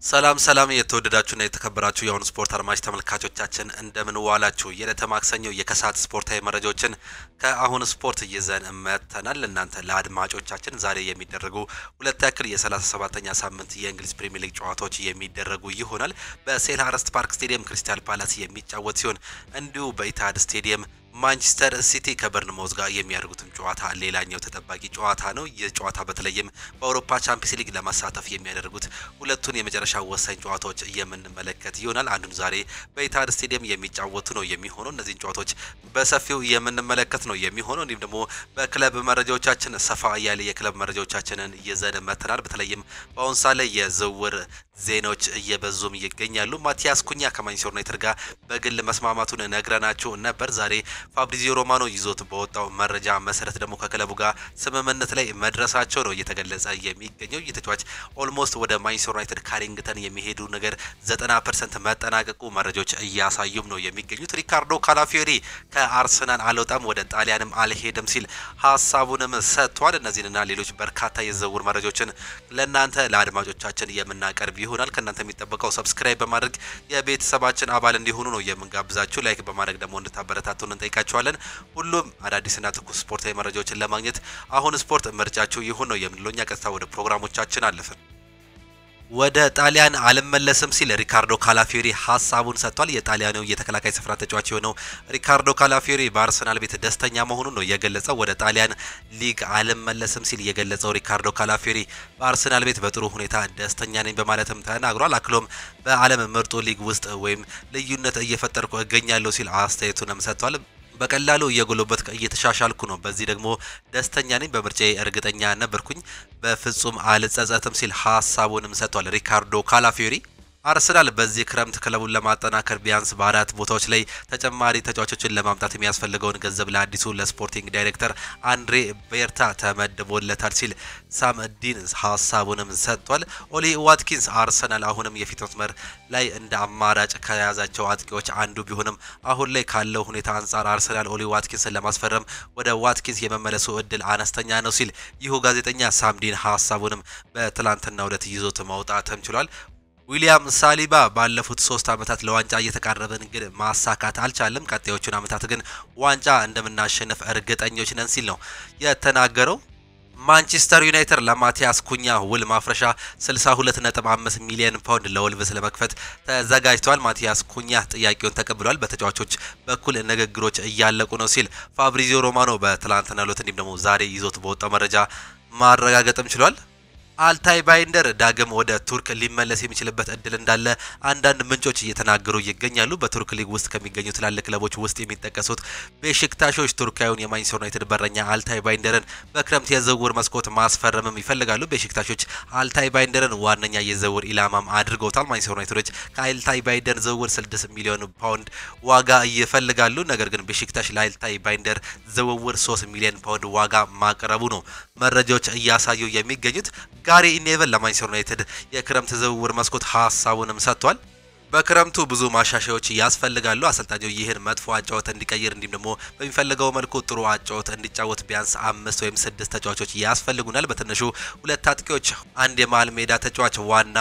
ሰላም ሰላም የተወደዳችሁና የተከበራችሁ የሆኑ ስፖርት አድማጭ ተመልካቾቻችን እንደምን ዋላችሁ። የዕለተ ማክሰኞ የከሳት ስፖርታዊ መረጃዎችን ከአሁን ስፖርት ይዘን መጥተናል። እናንተ ለአድማጮቻችን ዛሬ የሚደረጉ ሁለት ያክል የ37ኛ ሳምንት የእንግሊዝ ፕሪሚየር ሊግ ጨዋታዎች የሚደረጉ ይሆናል። በሴልኸርስት ፓርክ ስቴዲየም ክሪስታል ፓላስ የሚጫወት ሲሆን እንዲሁ በኢቲሃድ ስቴዲየም ማንቸስተር ሲቲ ከበርንማውዝ ጋር የሚያደርጉትን ጨዋታ ሌላኛው ተጠባቂ ጨዋታ ነው። ይህ ጨዋታ በተለይም በአውሮፓ ቻምፒየንስ ሊግ ለማሳተፍ የሚያደርጉት ሁለቱን የመጨረሻ ወሳኝ ጨዋታዎች የምንመለከት ይሆናል። አንዱን ዛሬ በኢቲሃድ ስቴዲየም የሚጫወቱ ነው የሚሆነው። እነዚህን ጨዋታዎች በሰፊው የምንመለከት ነው የሚሆነው። እንዲሁም ደግሞ በክለብ መረጃዎቻችን ሰፋ ያለ የክለብ መረጃዎቻችንን ይዘን መጥተናል። በተለይም በአሁኑ ሰዓት ላይ የዝውውር ዜናዎች እየበዙም ይገኛሉ። ማቲያስ ኩኛ ከማንቸስተር ዩናይትድ ጋር በግል መስማማቱን ነግረናችሁ ነበር። ዛሬ ፋብሪዚዮ ሮማኖ ይዞት በወጣው መረጃ መሰረት ደግሞ ከክለቡ ጋር ስምምነት ላይ መድረሳቸው ነው እየተገለጸ የሚገኘው። የተጫዋች ኦልሞስት ወደ ማንቸስተር ዩናይትድ ካሪንግተን የሚሄዱ ነገር 90% መጠናቀቁ መረጃዎች እያሳዩም ነው የሚገኙት። ሪካርዶ ካላፊዮሪ ከአርሰናል አልወጣም ወደ ጣሊያንም አልሄድም ሲል ሀሳቡንም ሰጥቷል። እነዚህንና ሌሎች በርካታ የዝውውር መረጃዎችን ለእናንተ ለአድማጮቻችን የምናቀርብ ይሆናል። ከእናንተ የሚጠበቀው ሰብስክራይብ በማድረግ የቤተሰባችን አባል እንዲሆኑ ነው የምንጋብዛችሁ። ላይክ በማድረግ ደግሞ እንድታበረታቱን እንጠይቃችኋለን። ሁሉም አዳዲስና ትኩስ ስፖርታዊ መረጃዎችን ለማግኘት አሁን ስፖርት ምርጫችሁ ይሁን ነው የምንለው። እኛ ቀጥታ ወደ ፕሮግራሞቻችን አለፍን። ወደ ጣሊያን አልመለስም ሲል ሪካርዶ ካላፊዮሪ ሀሳቡን ሰጥቷል። የጣሊያኑ የተከላካይ ስፍራ ተጫዋች የሆነው ሪካርዶ ካላፊዮሪ በአርሰናል ቤት ደስተኛ መሆኑን ነው የገለጸው። ወደ ጣሊያን ሊግ አልመለስም ሲል የገለጸው ሪካርዶ ካላፊዮሪ በአርሰናል ቤት በጥሩ ሁኔታ ደስተኛ ነኝ በማለትም ተናግሯል። አክሎም በዓለም ምርጡ ሊግ ውስጥ ወይም ልዩነት እየፈጠርኩ እገኛለሁ ሲል አስተያየቱንም ሰጥቷል። በቀላሉ እየጎለበት እየተሻሻልኩ ነው። በዚህ ደግሞ ደስተኛ ነኝ። በምርጫዬ እርግጠኛ ነበርኩኝ። በፍጹም አልጸጸትም ሲል ሀሳቡንም ሰጥቷል ሪካርዶ ካላፊዮሪ። አርሰናል በዚህ ክረምት ክለቡን ለማጠናከር ቢያንስ በአራት ቦታዎች ላይ ተጨማሪ ተጫዋቾችን ለማምጣት የሚያስፈልገውን ገንዘብ ለአዲሱ ለስፖርቲንግ ዳይሬክተር አንድሬ ቤርታ ተመድቦለታል ሲል ሳምዲን ሀሳቡንም ሰጥቷል። ኦሊ ዋትኪንስ አርሰናል አሁንም የፊት መስመር ላይ እንደ አማራጭ ከያዛቸው አጥቂዎች አንዱ ቢሆንም አሁን ላይ ካለው ሁኔታ አንጻር አርሰናል ኦሊ ዋትኪንስን ለማስፈረም ወደ ዋትኪንስ የመመለሱ እድል አነስተኛ ነው ሲል ይሁ ጋዜጠኛ ሳምዲን ሀሳቡንም በትላንትናው ዕለት ይዞት ማውጣትም ችሏል። ዊሊያም ሳሊባ ባለፉት 3 ዓመታት ለዋንጫ እየተቃረበን ግን ማሳካት አልቻለም። ቀጣዮቹን ዓመታት ግን ዋንጫ እንደምናሸንፍ እርግጠኞች ነን ሲል ነው የተናገረው። ማንቸስተር ዩናይትድ ለማቲያስ ኩኛ ውል ማፍረሻ 62.5 ሚሊዮን ፓውንድ ለወልቭስ ለመክፈት ተዘጋጅቷል። ማቲያስ ኩኛ ጥያቄውን ተቀብሏል። በተጫዋቾች በኩል ንግግሮች እያለቁ ነው ሲል ፋብሪዚዮ ሮማኖ በትላንትናው ዕለት እንዲሁም ደግሞ ዛሬ ይዞት በወጣው መረጃ ማረጋገጥም ችሏል። አልታይ ባይንደር ዳግም ወደ ቱርክ ሊመለስ የሚችልበት እድል እንዳለ አንዳንድ ምንጮች እየተናገሩ ይገኛሉ። በቱርክ ሊግ ውስጥ ከሚገኙ ትላልቅ ክለቦች ውስጥ የሚጠቀሱት ቤሺክታሾች ቱርካዊውን የማንቸስተር ዩናይትድ በረኛ አልታይ ባይንደርን በክረምት የዝውውር መስኮት ማስፈረምም ይፈልጋሉ። ቤሺክታሾች አልታይ ባይንደርን ዋነኛ የዝውውር ኢላማም አድርገውታል። ማንቸስተር ዩናይትዶች ከአልታይ ባይንደር ዝውውር 6 ሚሊዮን ፓውንድ ዋጋ ይፈልጋሉ። ነገር ግን ቤሺክታሽ ለአልታይ ባይንደር ዝውውር 3 ሚሊዮን ፓውንድ ዋጋ ማቅረቡ ነው መረጃዎች እያሳዩ የሚገኙት። ጋሪ ኔቨል ለማንቸስተር ዩናይትድ የክረምት ዝውውር መስኮት ሀሳቡንም ሰጥቷል። በክረምቱ ብዙ ማሻሻያዎች ያስፈልጋሉ። አሰልጣኙ ይህን መጥፎ አጫወት እንዲቀይር እንዲሁም ደግሞ በሚፈልገው መልኩ ጥሩ አጫወት እንዲጫወት ቢያንስ 5 ወይም 6 ተጫዋቾች ያስፈልጉናል። በትንሹ 2 አጥቂዎች፣ አንድ የመሃል ሜዳ ተጫዋች፣ ዋና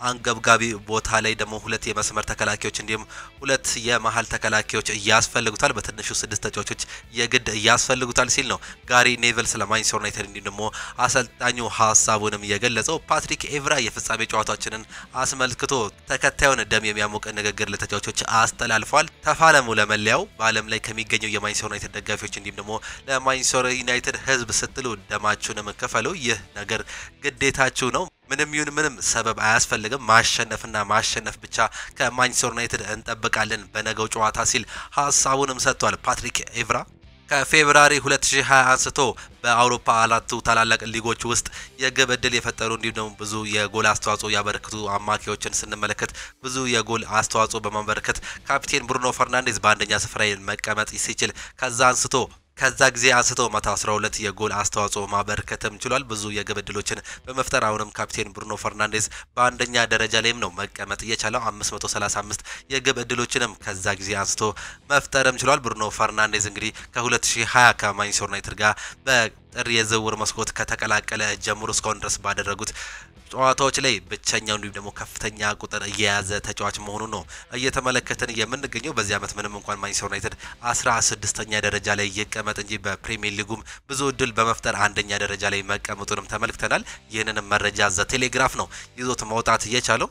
አንገብጋቢ ቦታ ላይ ደግሞ 2 የመስመር ተከላካዮች እንዲሁም 2 የመሃል ተከላካዮች ያስፈልጉታል። በትንሹ 6 ተጫዋቾች የግድ ያስፈልጉታል ሲል ነው ጋሪ ኔቨል ስለ ማንቸስተር ዩናይትድ እንዲሁም ደግሞ አሰልጣኙ ሀሳቡንም የገለጸው። ፓትሪክ ኤቭራ የፍጻሜ ጨዋታዎችን አስመልክቶ ተከታዩን ደም የሚያሞቅ ንግግር ለተጫዋቾች አስተላልፏል። ተፋለሙ ለመለያው። በዓለም ላይ ከሚገኙ የማንቸስተር ዩናይትድ ደጋፊዎች እንዲሁም ደግሞ ለማንቸስተር ዩናይትድ ሕዝብ ስትሉ ደማችሁንም ክፈሉ። ይህ ነገር ግዴታችሁ ነው። ምንም ይሁን ምንም ሰበብ አያስፈልግም። ማሸነፍና ማሸነፍ ብቻ ከማንቸስተር ዩናይትድ እንጠብቃለን በነገው ጨዋታ ሲል ሀሳቡንም ሰጥቷል። ፓትሪክ ኤቭራ ከፌብራሪ 2020 አንስቶ በአውሮፓ 4 ታላላቅ ሊጎች ውስጥ የግብ ዕድል የፈጠሩ እንዲሁም ደግሞ ብዙ የጎል አስተዋጽኦ ያበረከቱ አማካዮችን ስንመለከት ብዙ የጎል አስተዋጽኦ በማበረከት ካፒቴን ብሩኖ ፈርናንዴዝ በአንደኛ ስፍራ መቀመጥ ሲችል ከዛ ጊዜ አንስቶ 112 የጎል አስተዋጽኦ ማበርከትም ችሏል። ብዙ የግብ ዕድሎችን በመፍጠር አሁንም ካፒቴን ብሩኖ ፈርናንዴዝ በአንደኛ ደረጃ ላይም ነው መቀመጥ የቻለው። 535 የግብ ዕድሎችንም ከዛ ጊዜ አንስቶ መፍጠርም ችሏል። ብሩኖ ፈርናንዴዝ እንግዲህ ከ2020 ከማንቸስተር ዩናይትድ ጋር በጥር የዝውውር መስኮት ከተቀላቀለ ጀምሮ እስካሁን ድረስ ባደረጉት ጨዋታዎች ላይ ብቸኛው እንዲሁም ደግሞ ከፍተኛ ቁጥር እየያዘ ተጫዋች መሆኑ ነው እየተመለከተን የምንገኘው። በዚህ ዓመት ምንም እንኳን ማንቸስተር ዩናይትድ 16ኛ ደረጃ ላይ ይቀመጥ እንጂ በፕሪሚየር ሊጉም ብዙ እድል በመፍጠር አንደኛ ደረጃ ላይ መቀመጡንም ተመልክተናል። ይህንንም መረጃ ዘ ቴሌግራፍ ነው ይዞት መውጣት የቻለው።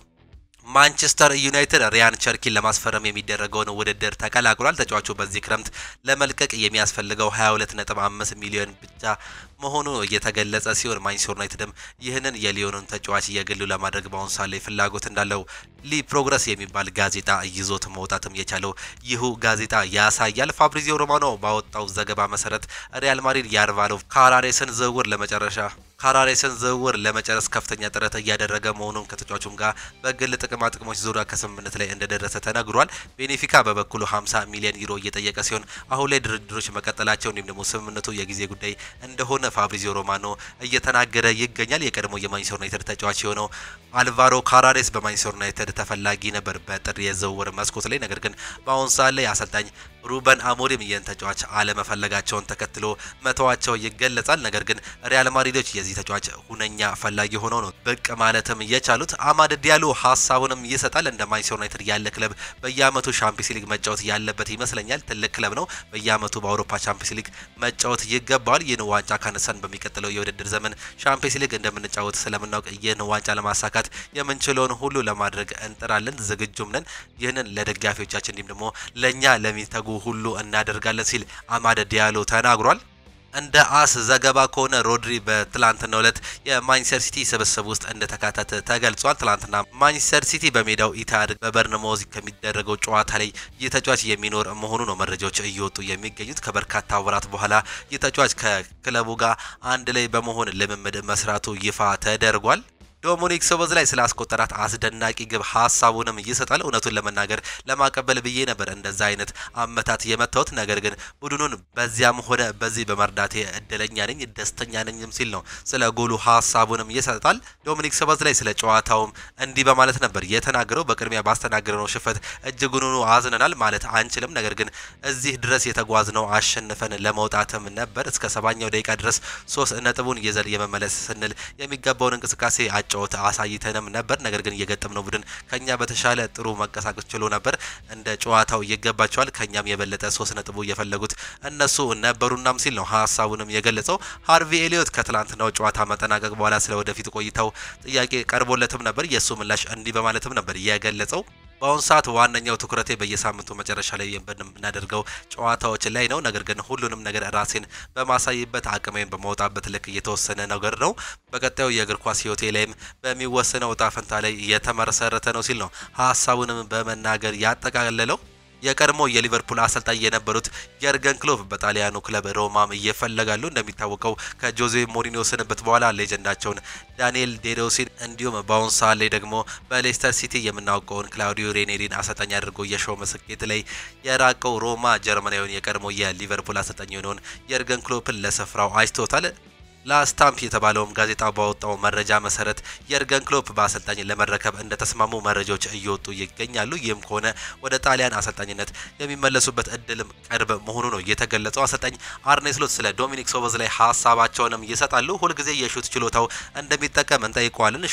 ማንቸስተር ዩናይትድ ሪያን ቸርኪን ለማስፈረም የሚደረገውን ውድድር ተቀላቅሏል። ተጫዋቹ በዚህ ክረምት ለመልቀቅ የሚያስፈልገው 22.5 ሚሊዮን ብቻ መሆኑ እየተገለጸ ሲሆን ማንቸስተር ዩናይትድም ይህንን የሊዮንን ተጫዋች የግሉ ለማድረግ በአሁኑ ሰዓት ላይ ፍላጎት እንዳለው ፕሮግረስ የሚባል ጋዜጣ ይዞት መውጣትም የቻለው ይሁ ጋዜጣ ያሳያል። ፋብሪዚዮ ሮማኖ ባወጣው ዘገባ መሰረት ሪያል ማድሪድ የአልቫሮ ካራሬስን ዝውውር ለመጨረስ ከፍተኛ ጥረት እያደረገ መሆኑን ከተጫዋቹም ጋር በግል ጥቅማ ጥቅሞች ዙሪያ ከስምምነት ላይ እንደደረሰ ተነግሯል። ቤኔፊካ በበኩሉ 50 ሚሊዮን ዩሮ እየጠየቀ ሲሆን አሁን ላይ ድርድሮች መቀጠላቸው እንዲሁም ደግሞ ስምምነቱ የጊዜ ጉዳይ እንደሆነ ፋብሪዚዮ ሮማኖ እየተናገረ ይገኛል። የቀድሞ የማንቸስተር ዩናይትድ ተጫዋች የሆነው አልቫሮ ካራሬስ በማንቸስተር ዩናይትድ ተፈላጊ ነበር በጥር የዝውውር መስኮት ላይ። ነገር ግን በአሁን ሰዓት ላይ አሰልጣኝ ሩበን አሞሪም ይህን ተጫዋች አለመፈለጋቸውን ተከትሎ መተዋቸው ይገለጻል። ነገር ግን ሪያል ማድሪዶች የዚህ ተጫዋች ሁነኛ ፈላጊ ሆነው ነው ብቅ ማለትም የቻሉት። አማድ ዲያሎ ሀሳቡንም ይሰጣል። እንደ ማንቸስተር ዩናይትድ ያለ ክለብ በየአመቱ ቻምፒየንስ ሊግ መጫወት ያለበት ይመስለኛል። ትልቅ ክለብ ነው። በየአመቱ በአውሮፓ ቻምፒየንስ ሊግ መጫወት ይገባዋል። ይህን ዋንጫ ካነሳን በሚቀጥለው የውድድር ዘመን ቻምፒየንስ ሊግ እንደምንጫወት ስለምናውቅ ይህን ዋንጫ ለማሳካት የምንችለውን ሁሉ ለማድረግ እንጥራለን፣ ዝግጁም ነን። ይህንን ለደጋፊዎቻችን እንዲሁም ደግሞ ለኛ ለሚተጉ ሁሉ እናደርጋለን ሲል አማድ ዲያሎ ተናግሯል። እንደ አስ ዘገባ ከሆነ ሮድሪ በትላንትናው ዕለት የማንቸስተር ሲቲ ስብስብ ውስጥ እንደተካተተ ተገልጿል። ትላንትና ማንቸስተር ሲቲ በሜዳው ኢታድ በበርንማውዝ ከሚደረገው ጨዋታ ላይ የተጫዋች የሚኖር መሆኑ ነው መረጃዎች እየወጡ የሚገኙት። ከበርካታ ወራት በኋላ የተጫዋች ከክለቡ ጋር አንድ ላይ በመሆን ልምምድ መስራቱ ይፋ ተደርጓል። ዶሚኒክ ሶቦስላይ ስላስቆጠራት አስደናቂ ግብ ሀሳቡንም ይሰጣል። እውነቱን ለመናገር ለማቀበል ብዬ ነበር እንደዛ አይነት አመታት የመታውት፣ ነገር ግን ቡድኑን በዚያም ሆነ በዚህ በመርዳቴ እድለኛ ነኝ፣ ደስተኛ ነኝም ሲል ነው ስለ ጎሉ ሀሳቡንም ይሰጣል። ዶሚኒክ ሶቦስላይ ስለ ጨዋታውም እንዲህ በማለት ነበር የተናገረው። በቅድሚያ ባስተናገረው ሽንፈት እጅጉን አዝነናል ማለት አንችልም፣ ነገር ግን እዚህ ድረስ የተጓዝነው አሸንፈን ለመውጣትም ነበር። እስከ 70ኛው ደቂቃ ድረስ 3 ነጥቡን ይዘን የመመለስ ስንል የሚገባውን እንቅስቃሴ ጨዋታ አሳይተንም ነበር። ነገር ግን የገጠምነው ቡድን ከኛ በተሻለ ጥሩ መቀሳቀስ ችሎ ነበር። እንደ ጨዋታው ይገባቸዋል። ከኛም የበለጠ 3 ነጥቡ የፈለጉት እነሱ ነበሩናም ሲል ነው ሀሳቡንም የገለጸው። ሃርቪ ኤሊዮት ከትላንትናው ጨዋታ መጠናቀቅ በኋላ ስለ ወደፊት ቆይታው ጥያቄ ቀርቦለትም ነበር። የሱ ምላሽ እንዲህ በማለትም ነበር የገለጸው። በአሁኑ ሰዓት ዋነኛው ትኩረቴ በየሳምንቱ መጨረሻ ላይ የምናደርገው ጨዋታዎች ላይ ነው። ነገር ግን ሁሉንም ነገር ራሴን በማሳይበት አቅሜን በማውጣበት ልክ እየተወሰነ ነገር ነው። በቀጣዩ የእግር ኳስ ህይወቴ ላይም በሚወሰነው እጣ ፈንታ ላይ የተመሰረተ ነው ሲል ነው ሀሳቡንም በመናገር ያጠቃለለው። የቀድሞ የሊቨርፑል አሰልጣኝ የነበሩት የርገን ክሎፕ በጣሊያኑ ክለብ ሮማም እየፈለጋሉ። እንደሚታወቀው ከጆዜ ሞሪኒዮ ስንብት በኋላ ሌጀንዳቸውን ዳንኤል ዴሮሲን እንዲሁም በአሁኑ ሰዓት ላይ ደግሞ በሌስተር ሲቲ የምናውቀውን ክላውዲዮ ሬኔሪን አሰልጣኝ አድርጎ የሾመ ስኬት ላይ የራቀው ሮማ ጀርመናዊውን የቀድሞ የሊቨርፑል አሰልጣኝ የሆነውን የርገን ክሎፕን ለስፍራው አጭቶታል። ላስታምፕ የተባለውም ጋዜጣ ባወጣው መረጃ መሰረት የርገን ክሎፕ በአሰልጣኝ ለመረከብ እንደተስማሙ መረጃዎች እየወጡ ይገኛሉ። ይህም ከሆነ ወደ ጣሊያን አሰልጣኝነት የሚመለሱበት እድልም ቅርብ መሆኑ ነው የተገለጸው። አሰልጣኝ አርኔ ስሎት ስለ ዶሚኒክ ሶቦስላይ ሀሳባቸውንም ይሰጣሉ። ሁልጊዜ የሹት ችሎታው እንደሚጠቀም እንጠይቀዋለን።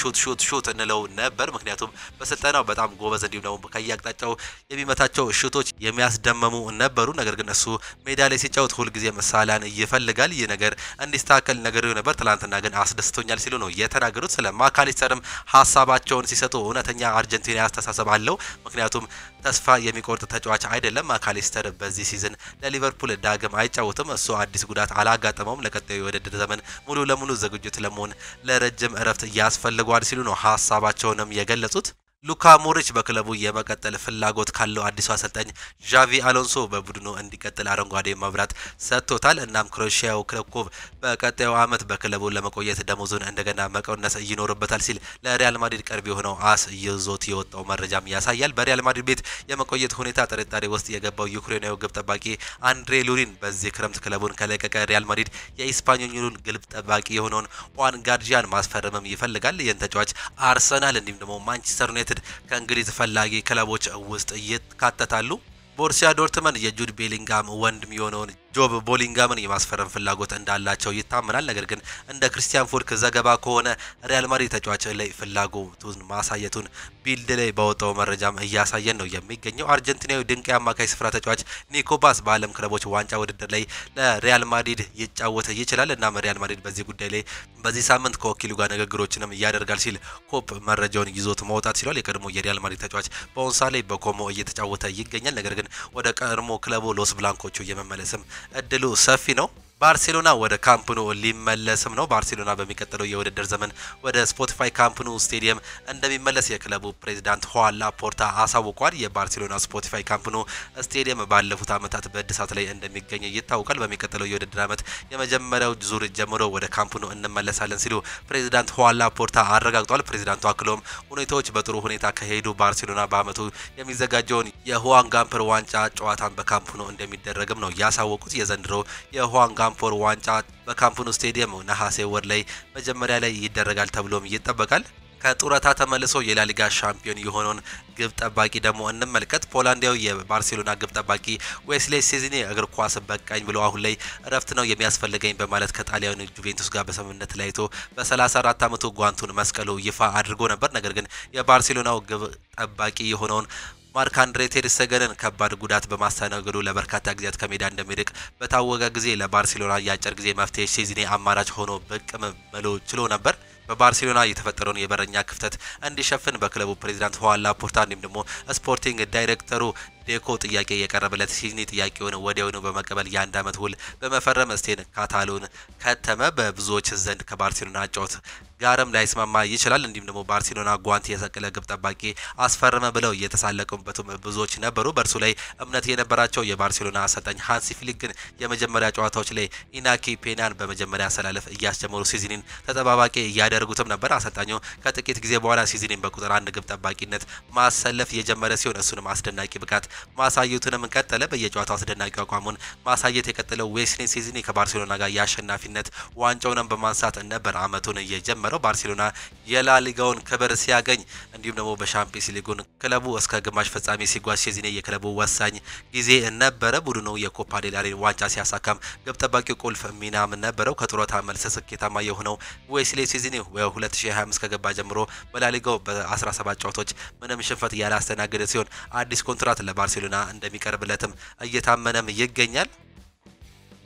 ሹት እንለው ነበር፣ ምክንያቱም በስልጠናው በጣም ጎበዝ እንዲሁም ደግሞ ከየአቅጣጫው የሚመታቸው ሹቶች የሚያስደመሙ ነበሩ። ነገር ግን እሱ ሜዳ ላይ ሲጫወት ሁልጊዜ መሳላን ይፈልጋል። ይህ ነገር እንዲስተካከል ነገር ነበር። ትላንትና ግን አስደስቶኛል ሲሉ ነው የተናገሩት። ስለ ማካሊስተርም ሀሳባቸውን ሲሰጡ እውነተኛ አርጀንቲና አስተሳሰብ አለው፣ ምክንያቱም ተስፋ የሚቆርጥ ተጫዋች አይደለም። ማካሊስተር በዚህ ሲዝን ለሊቨርፑል ዳግም አይጫወትም። እሱ አዲስ ጉዳት አላጋጠመውም። ለቀጣዩ የውድድር ዘመን ሙሉ ለሙሉ ዝግጁት ለመሆን ለረጅም እረፍት ያስፈልገዋል ሲሉ ነው ሀሳባቸውንም የገለጹት። ሉካ ሞድሪች በክለቡ የመቀጠል ፍላጎት ካለው አዲሱ አሰልጣኝ ዣቪ አሎንሶ በቡድኑ እንዲቀጥል አረንጓዴ መብራት ሰጥቶታል። እናም ክሮኤሺያው ክለብ በቀጣዩ ዓመት በክለቡ ለመቆየት ደሞዙን እንደገና መቀነስ ይኖርበታል ሲል ለሪያል ማድሪድ ቅርብ የሆነው አስ ይዞት የወጣው መረጃም ያሳያል። በሪያል ማድሪድ ቤት የመቆየት ሁኔታ ጥርጣሬ ውስጥ የገባው ዩክሬናዊው ግብ ጠባቂ አንድሬ ሉሪን በዚህ ክረምት ክለቡን ከለቀቀ ሪያል ማድሪድ የኢስፓኞሉን ግብ ጠባቂ የሆነውን ዋን ጋርጂያን ማስፈረምም ይፈልጋል። ይህን ተጫዋች አርሰናል እንዲሁም ደግሞ ማንቸስተር ዩናይትድ ከእንግሊዝ ፈላጊ ክለቦች ውስጥ ይካተታሉ። ቦሩሲያ ዶርትመንድ የጁድ ቤሊንጋም ወንድም የሆነውን ጆብ ቦሊንጋምን የማስፈረም ፍላጎት እንዳላቸው ይታመናል። ነገር ግን እንደ ክርስቲያን ፎልክ ዘገባ ከሆነ ሪያል ማድሪድ ተጫዋች ላይ ፍላጎቱን ማሳየቱን ቢልድ ላይ ባወጣው መረጃም እያሳየን ነው የሚገኘው። አርጀንቲናዊ ድንቅ አማካይ ስፍራ ተጫዋች ኒኮ ባስ በዓለም ክለቦች ዋንጫ ውድድር ላይ ለሪያል ማድሪድ ይጫወት ይችላል እና ሪያል ማድሪድ በዚህ ጉዳይ ላይ በዚህ ሳምንት ከወኪሉ ጋር ንግግሮችንም ያደርጋል ሲል ኮፕ መረጃውን ይዞት መውጣት ሲሏል። የቀድሞ የሪያል ማድሪድ ተጫዋች በኦንሳ ላይ በኮሞ እየተጫወተ ይገኛል። ነገር ግን ወደ ቀድሞ ክለቡ ሎስ ብላንኮቹ የመመለስም እድሉ ሰፊ ነው። ባርሴሎና ወደ ካምፕ ኑ ሊመለስም ነው። ባርሴሎና በሚቀጥለው የውድድር ዘመን ወደ ስፖቲፋይ ካምፕ ኑ ስቴዲየም እንደሚመለስ የክለቡ ፕሬዝዳንት ሁዋን ላፖርታ አሳውቋል። የባርሴሎና ስፖቲፋይ ካምፕ ኑ ስቴዲየም ባለፉት ዓመታት በእድሳት ላይ እንደሚገኝ ይታወቃል። በሚቀጥለው የውድድር ዓመት የመጀመሪያው ዙር ጀምሮ ወደ ካምፕ ኑ እንመለሳለን ሲሉ ፕሬዝዳንት ሁዋን ላፖርታ አረጋግጧል። ፕሬዝዳንቱ አክሎም ሁኔታዎች በጥሩ ሁኔታ ከሄዱ ባርሴሎና በዓመቱ የሚዘጋጀውን የሁዋን ጋምፐር ዋንጫ ጨዋታን በካምፕ ኑ እንደሚደረግም ነው ያሳወቁት። የዘንድሮ የሁዋን ጋምፐር ዋንጫ በካምፕ ኑ ስቴዲየም ነሐሴ ወር ላይ መጀመሪያ ላይ ይደረጋል ተብሎም ይጠበቃል። ከጡረታ ተመልሶ የላሊጋ ሻምፒዮን የሆነውን ግብ ጠባቂ ደግሞ እንመልከት። ፖላንዳዊ የባርሴሎና ግብ ጠባቂ ዌስሌ ሴዚኒ እግር ኳስ በቃኝ ብሎ አሁን ላይ እረፍት ነው የሚያስፈልገኝ በማለት ከጣሊያኑ ጁቬንቱስ ጋር በስምምነት ተለያይቶ በ34 ዓመቱ ጓንቱን መስቀሉ ይፋ አድርጎ ነበር። ነገር ግን የባርሴሎናው ግብ ጠባቂ የሆነውን ማርክ አንድሬ ቴር ስቴገንን ከባድ ጉዳት በማስተናገዱ ለበርካታ ጊዜያት ከሜዳ እንደሚርቅ በታወቀ ጊዜ ለባርሴሎና የአጭር ጊዜ መፍትሄ ሴዚኒ አማራጭ ሆኖ ብቅ ብሎ ችሎ ነበር። በባርሴሎና የተፈጠረውን የበረኛ ክፍተት እንዲሸፍን በክለቡ ፕሬዝዳንት ሁዋን ላፖርታ እንዲሁም ደግሞ ስፖርቲንግ ዳይሬክተሩ ዴኮ ጥያቄ የቀረበለት ሲዝኒ ጥያቄውን ወዲያውኑ በመቀበል የ1 ዓመት ውል በመፈረም ስቴን ካታሎን ከተመ። በብዙዎች ዘንድ ከባርሴሎና ጨዋታ ጋርም ላይስማማ ይችላል። እንዲሁም ደግሞ ባርሴሎና ጓንት የሰቀለ ግብ ጠባቂ አስፈረመ ብለው እየተሳለቁበትም ብዙዎች ነበሩ። በእርሱ ላይ እምነት የነበራቸው የባርሴሎና አሰልጣኝ ሃንሲ ፍሊክ ግን የመጀመሪያ ጨዋታዎች ላይ ኢናኪ ፔናን በመጀመሪያ አሰላለፍ እያስጀመሩ ሲዝኒን ተጠባባቂ እያደረጉትም ነበር። አሰልጣኙ ከጥቂት ጊዜ በኋላ ሲዝኒን በቁጥር 1 ግብ ጠባቂነት ማሰለፍ የጀመረ ሲሆን እሱንም አስደናቂ ብቃት ማሳየቱንም ቀጠለ። በየጨዋታው አስደናቂ አቋሙን ማሳየት የቀጠለው ዌስሊ ሲዝኒ ከባርሴሎና ጋር የአሸናፊነት ዋንጫውን በማንሳት ነበር አመቱን የጀመረው። ባርሴሎና የላሊጋውን ክብር ሲያገኝ እንዲሁም ደግሞ በሻምፒየንስ ሊጉን ክለቡ እስከ ግማሽ ፍጻሜ ሲጓዝ ሲዝኒ የክለቡ ወሳኝ ጊዜ ነበረ። ቡድኑ የኮፓ ዴል ሬይ ዋንጫ ሲያሳካም ግብ ጠባቂው ቁልፍ ሚናም ነበረው። ከጡረታ መልስ ስኬታማ የሆነው ዌስሊ ሲዝኒ በ2025 ከገባ ጀምሮ በላሊጋው በ17 ጨዋታዎች ምንም ሽንፈት ያላስተናገደ ሲሆን አዲስ ኮንትራት ለባርሴሎና እንደሚቀርብለትም እየታመነም ይገኛል።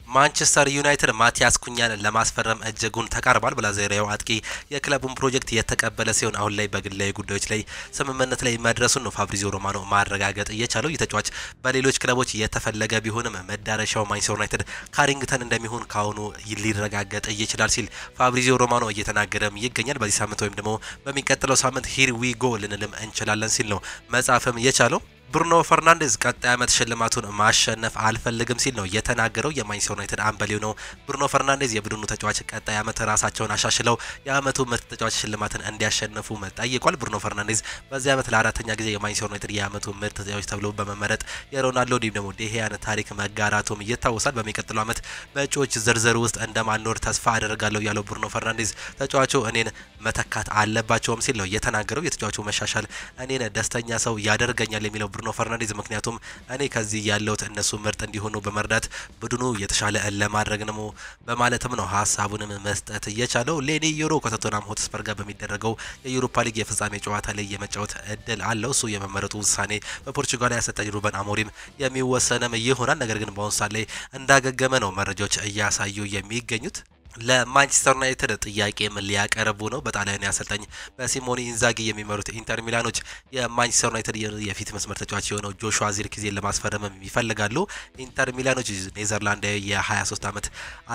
ማንቸስተር ዩናይትድ ማቲያስ ኩኛን ለማስፈረም እጅጉን ተቃርቧል። ብራዚላዊው አጥቂ የክለቡን ፕሮጀክት የተቀበለ ሲሆን አሁን ላይ በግላዊ ጉዳዮች ላይ ስምምነት ላይ መድረሱን ነው ፋብሪዚዮ ሮማኖ ማረጋገጥ እየቻለው። የተጫዋች በሌሎች ክለቦች የተፈለገ ቢሆንም መዳረሻው ማንቸስተር ዩናይትድ ካሪንግተን እንደሚሆን ካሁኑ ሊረጋገጥ ይችላል ሲል ፋብሪዚዮ ሮማኖ እየተናገረም ይገኛል። በዚህ ሳምንት ወይም ደግሞ በሚቀጥለው ሳምንት ሂር ዊ ጎ ልንልም እንችላለን ሲል ነው መጻፍም የቻለው። ብሩኖ ፈርናንዴዝ ቀጣይ ዓመት ሽልማቱን ማሸነፍ አልፈልግም ሲል ነው የተናገረው። የማንቸስተር ዩናይትድ አምበሌው ነው ብሩኖ ፈርናንዴዝ የቡድኑ ተጫዋች ቀጣይ ዓመት ራሳቸውን አሻሽለው የዓመቱ ምርጥ ተጫዋች ሽልማትን እንዲያሸንፉ ጠይቋል። ብሩኖ ፈርናንዴዝ በዚህ ዓመት ለአራተኛ ጊዜ የማንቸስተር ዩናይትድ የዓመቱ ምርጥ ተጫዋች ተብሎ በመመረጥ የሮናልዶ እንዲሁም ደግሞ ዴሄያን ታሪክ መጋራቱም ይታወሳል። በሚቀጥለው ዓመት በእጩዎች ዝርዝር ውስጥ እንደማልኖር ተስፋ አደርጋለሁ ያለው ብሩኖ ፈርናንዴዝ ተጫዋቹ እኔን መተካት አለባቸውም ሲል ነው የተናገረው። የተጫዋቹ መሻሻል እኔን ደስተኛ ሰው ያደርገኛል የሚለው ብሩኖ ፈርናንዴዝ ምክንያቱም እኔ ከዚህ ያለውት እነሱ ምርጥ እንዲሆኑ በመርዳት ቡድኑ የተሻለ ለማድረግ ነው በማለትም ነው ሀሳቡንም መስጠት እየቻለው። ሌኒ ዮሮ ከቶተንሃም ሆትስፐር ጋር በሚደረገው የዩሮፓ ሊግ የፍጻሜ ጨዋታ ላይ የመጫወት እድል አለው። እሱ የመመረጡ ውሳኔ በፖርቹጋል አሰልጣኝ ሩበን አሞሪም የሚወሰንም ይሆናል። ነገር ግን በአሁኑ ሰዓት ላይ እንዳገገመ ነው መረጃዎች እያሳዩ የሚገኙት። ለማንቸስተር ዩናይትድ ጥያቄም ሊያቀርቡ ነው። በጣሊያን አሰልጣኝ በሲሞኒ ኢንዛጊ የሚመሩት ኢንተር ሚላኖች የማንቸስተር ዩናይትድ የፊት መስመር ተጫዋች የሆነው ጆሹዋ ዚርክዜን ለማስፈረም ይፈልጋሉ። ኢንተር ሚላኖች ኔዘርላንዳዊ የ23 ዓመት